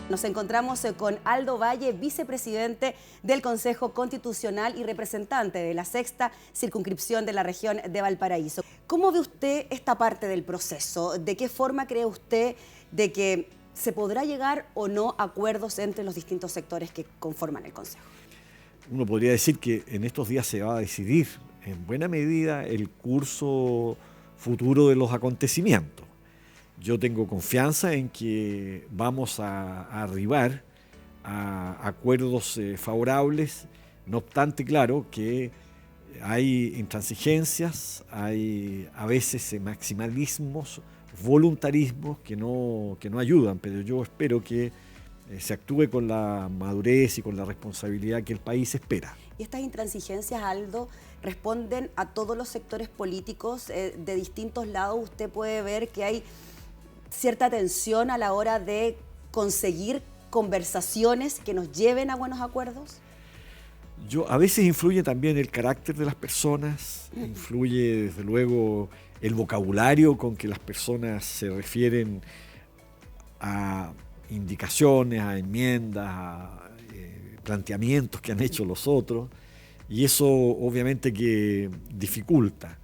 Nos encontramos con Aldo Valle, vicepresidente del Consejo Constitucional y representante de la sexta circunscripción de la región de Valparaíso. ¿Cómo ve usted esta parte del proceso? ¿De qué forma cree usted de que se podrá llegar o no a acuerdos entre los distintos sectores que conforman el Consejo? Uno podría decir que en estos días se va a decidir en buena medida el curso futuro de los acontecimientos. Yo tengo confianza en que vamos a arribar a acuerdos favorables, no obstante, claro, que hay intransigencias, hay a veces maximalismos, voluntarismos que no ayudan, pero yo espero que se actúe con la madurez y con la responsabilidad que el país espera. ¿Y estas intransigencias, Aldo, responden a todos los sectores políticos de distintos lados? Usted puede ver que hay cierta tensión a la hora de conseguir conversaciones que nos lleven a buenos acuerdos. A veces influye también el carácter de las personas, influye desde luego el vocabulario con que las personas se refieren a indicaciones, a enmiendas, a planteamientos que han hecho los otros, y eso obviamente que dificulta.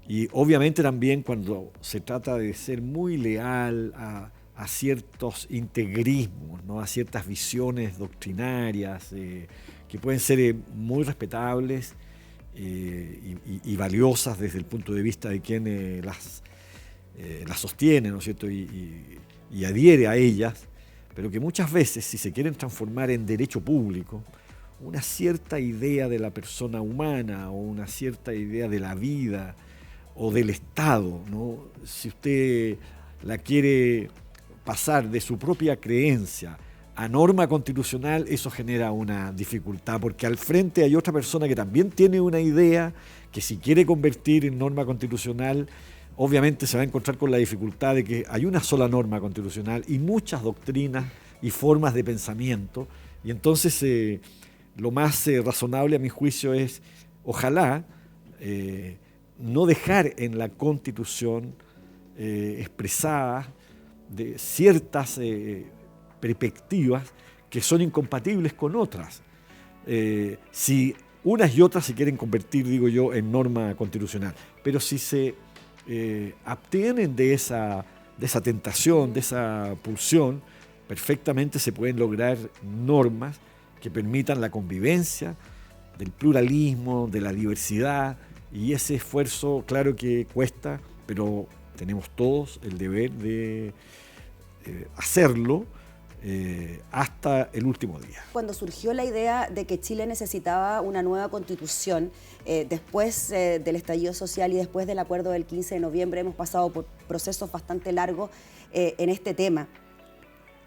Y obviamente también cuando se trata de ser muy leal a ciertos integrismos, ¿no? A ciertas visiones doctrinarias que pueden ser muy respetables y valiosas desde el punto de vista de quien las sostiene, ¿no es cierto? Y adhiere a ellas, pero que muchas veces, si se quieren transformar en derecho público, una cierta idea de la persona humana o una cierta idea de la vida o del Estado, ¿no? Si usted la quiere pasar de su propia creencia a norma constitucional, eso genera una dificultad, porque al frente hay otra persona que también tiene una idea que si quiere convertir en norma constitucional, obviamente se va a encontrar con la dificultad de que hay una sola norma constitucional y muchas doctrinas y formas de pensamiento, y entonces lo más razonable a mi juicio es, ojalá, no dejar en la Constitución expresadas de ciertas perspectivas que son incompatibles con otras. Si unas y otras se quieren convertir, digo yo, en norma constitucional, pero si se abstienen de esa tentación, de esa pulsión, perfectamente se pueden lograr normas que permitan la convivencia, del pluralismo, de la diversidad, y ese esfuerzo, claro que cuesta, pero tenemos todos el deber de hacerlo hasta el último día. Cuando surgió la idea de que Chile necesitaba una nueva constitución, después del estallido social y después del acuerdo del 15 de noviembre, hemos pasado por procesos bastante largos en este tema.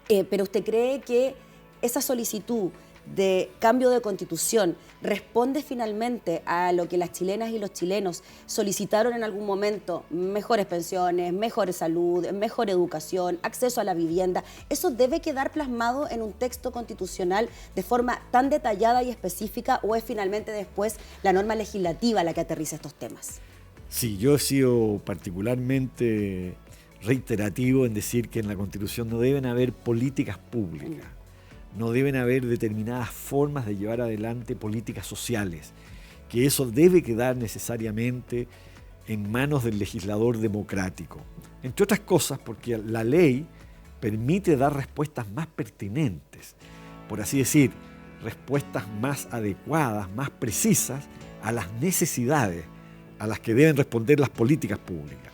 Pero ¿usted cree que esa solicitud de cambio de constitución responde finalmente a lo que las chilenas y los chilenos solicitaron en algún momento? Mejores pensiones, mejor salud, mejor educación, acceso a la vivienda. ¿Eso debe quedar plasmado en un texto constitucional de forma tan detallada y específica, o es finalmente después la norma legislativa la que aterriza estos temas? Sí, yo he sido particularmente reiterativo en decir que en la Constitución no deben haber políticas públicas. No deben haber determinadas formas de llevar adelante políticas sociales, que eso debe quedar necesariamente en manos del legislador democrático. Entre otras cosas porque la ley permite dar respuestas más pertinentes, por así decir, respuestas más adecuadas, más precisas a las necesidades a las que deben responder las políticas públicas.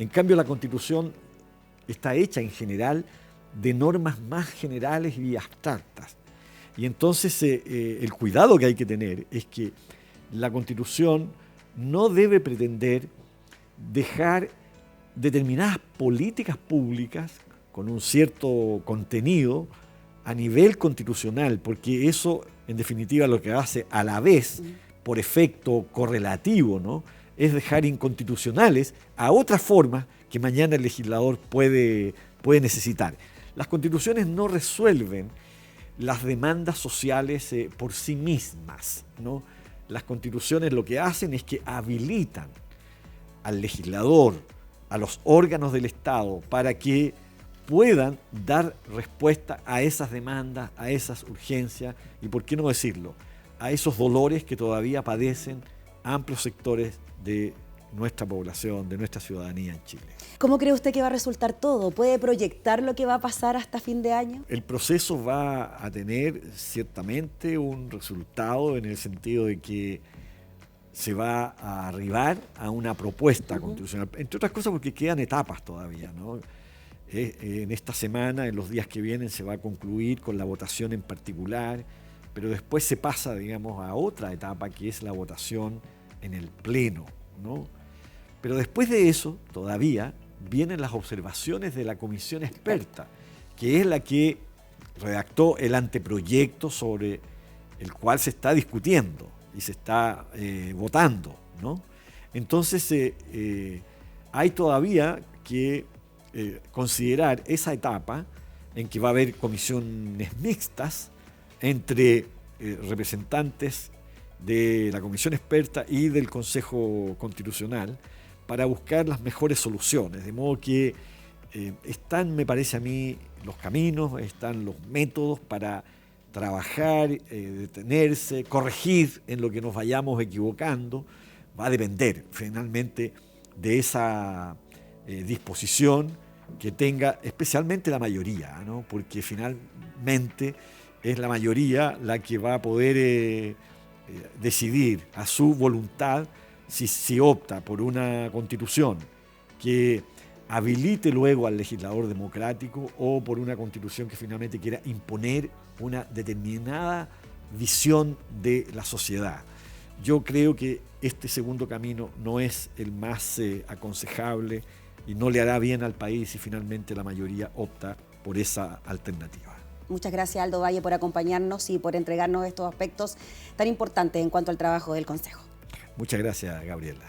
En cambio, la Constitución está hecha en general de normas más generales y abstractas. Y entonces el cuidado que hay que tener es que la Constitución no debe pretender dejar determinadas políticas públicas con un cierto contenido a nivel constitucional, porque eso, en definitiva, lo que hace a la vez, por efecto correlativo, ¿no?, es dejar inconstitucionales a otras formas que mañana el legislador puede necesitar. Las constituciones no resuelven las demandas sociales por sí mismas, ¿no? Las constituciones lo que hacen es que habilitan al legislador, a los órganos del Estado, para que puedan dar respuesta a esas demandas, a esas urgencias y, por qué no decirlo, a esos dolores que todavía padecen amplios sectores de nuestra población, de nuestra ciudadanía en Chile. ¿Cómo cree usted que va a resultar todo? ¿Puede proyectar lo que va a pasar hasta fin de año? El proceso va a tener ciertamente un resultado en el sentido de que se va a arribar a una propuesta constitucional, entre otras cosas porque quedan etapas todavía, ¿no? En esta semana, en los días que vienen, se va a concluir con la votación en particular, pero después se pasa, digamos, a otra etapa que es la votación en el Pleno, ¿no? Pero después de eso, todavía, vienen las observaciones de la comisión experta, que es la que redactó el anteproyecto sobre el cual se está discutiendo y se está votando, ¿no? Entonces, hay todavía que considerar esa etapa en que va a haber comisiones mixtas entre representantes de la comisión experta y del Consejo Constitucional para buscar las mejores soluciones, de modo que están, me parece a mí, los caminos, están los métodos para trabajar, detenerse, corregir en lo que nos vayamos equivocando. Va a depender finalmente de esa disposición que tenga especialmente la mayoría, ¿no? Porque finalmente es la mayoría la que va a poder decidir a su voluntad si opta por una constitución que habilite luego al legislador democrático o por una constitución que finalmente quiera imponer una determinada visión de la sociedad. Yo creo que este segundo camino no es el más aconsejable y no le hará bien al país si finalmente la mayoría opta por esa alternativa. Muchas gracias, Aldo Valle, por acompañarnos y por entregarnos estos aspectos tan importantes en cuanto al trabajo del Consejo. Muchas gracias, Gabriela.